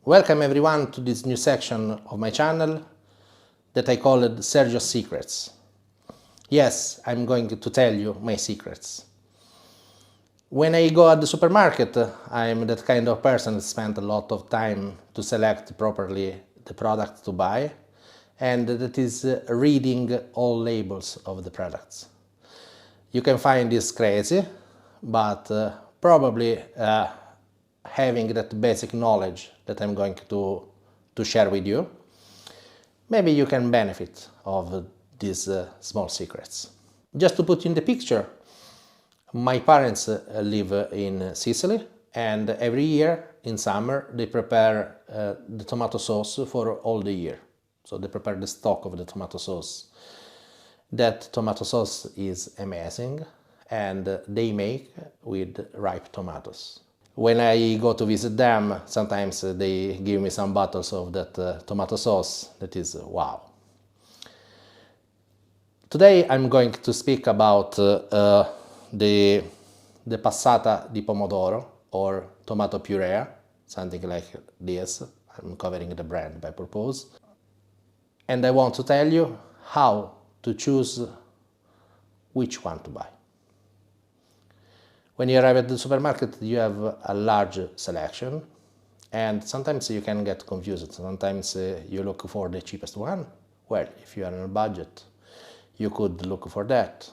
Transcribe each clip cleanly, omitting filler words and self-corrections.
Welcome everyone to this new section of my channel that I called Sergio's Secrets. Yes, I'm going to tell you my secrets. When I go at the supermarket, I'm that kind of person that spends a lot of time to select properly the product to buy, and that is reading all labels of the products. You can find this crazy, but probably having that basic knowledge that I'm going to share with you, maybe you can benefit of these small secrets. Just to put in the picture, my parents live in Sicily, and every year in summer they prepare the tomato sauce for all the year. So they prepare the stock of the tomato sauce. That tomato sauce is amazing, and they make with ripe tomatoes. When I go to visit them, sometimes they give me some bottles of that tomato sauce. That is wow. Today I'm going to speak about the Passata di Pomodoro, or tomato puree, something like this. I'm covering the brand by purpose. And I want to tell you how to choose which one to buy. When you arrive at the supermarket, you have a large selection, and sometimes you can get confused. Sometimes you look for the cheapest one. Well, if you are on a budget, you could look for that.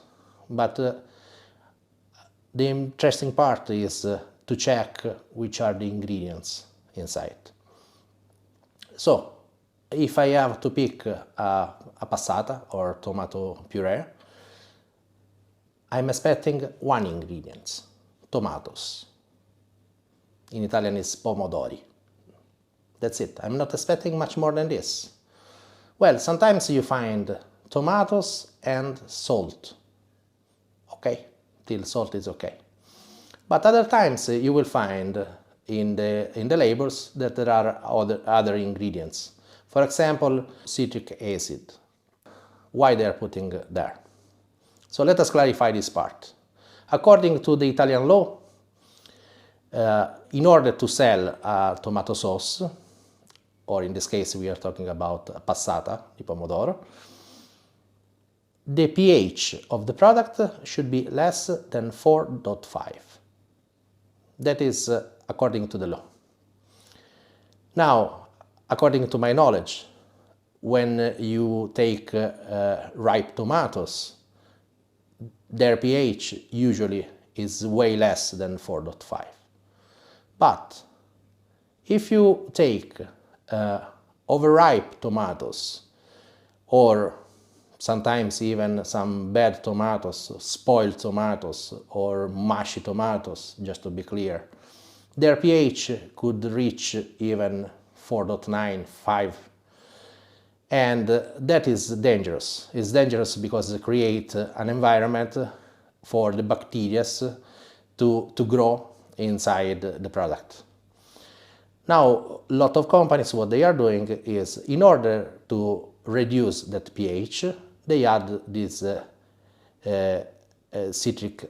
But the interesting part is to check which are the ingredients inside. So, if I have to pick a passata or tomato puree, I'm expecting one ingredient: tomatoes. In Italian it's pomodori. That's it. I'm not expecting much more than this. Well, sometimes you find tomatoes and salt. Okay, till salt is okay. But other times you will find in the labels that there are other ingredients. For example, citric acid. Why they are putting there? So let us clarify this part. According to the Italian law, in order to sell a tomato sauce, or in this case we are talking about passata di pomodoro, the pH of the product should be less than 4.5. That is according to the law. Now, according to my knowledge, when you take ripe tomatoes, their pH usually is way less than 4.5. But if you take overripe tomatoes, or sometimes even some bad tomatoes, spoiled tomatoes, or mushy tomatoes, just to be clear, their pH could reach even 4.9, 5. And that is dangerous. It's dangerous because it creates an environment for the bacteria to grow inside the product. Now, a lot of companies, what they are doing is, in order to reduce that pH, they add this citric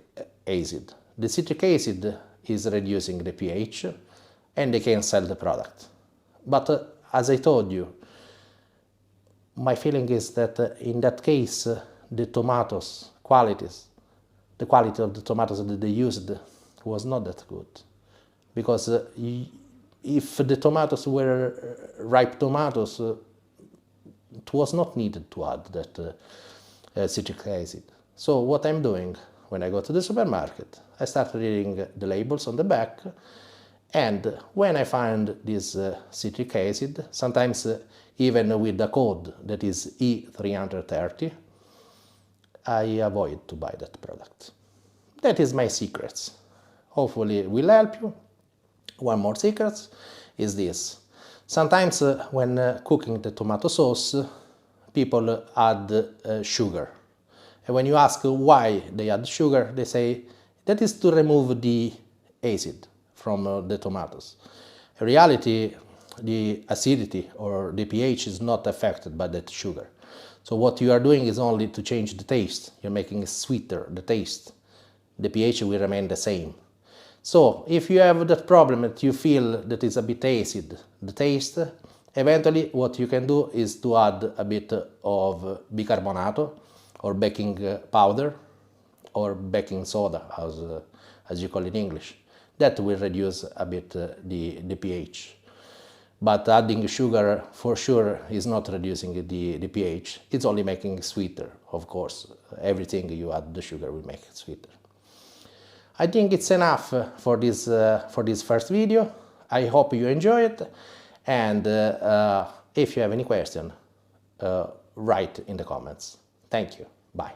acid. The citric acid is reducing the pH, and they can sell the product. But as I told you, my feeling is that in that case, the tomatoes the quality of the tomatoes that they used was not that good. Because if the tomatoes were ripe tomatoes, it was not needed to add that citric acid. So what I'm doing when I go to the supermarket, I start reading the labels on the back, and when I find this citric acid, sometimes even with the code that is E330, I avoid to buy that product. That is my secrets. Hopefully it will help you. One more secret is this. Sometimes when cooking the tomato sauce, people add sugar. And when you ask why they add sugar, they say that is to remove the acid from the tomatoes. In reality, the acidity or the pH is not affected by that sugar. So what you are doing is only to change the taste. You're making it sweeter, the taste. The pH will remain the same. So if you have that problem that you feel that is a bit acid, the taste, eventually what you can do is to add a bit of bicarbonato or baking powder or baking soda, as you call it in English. That will reduce a bit the pH. But adding sugar for sure is not reducing the pH. It's only making it sweeter, of course. Everything you add the sugar will make it sweeter. I think it's enough for this first video. I hope you enjoy it, and if you have any question, write in the comments. Thank you. Bye.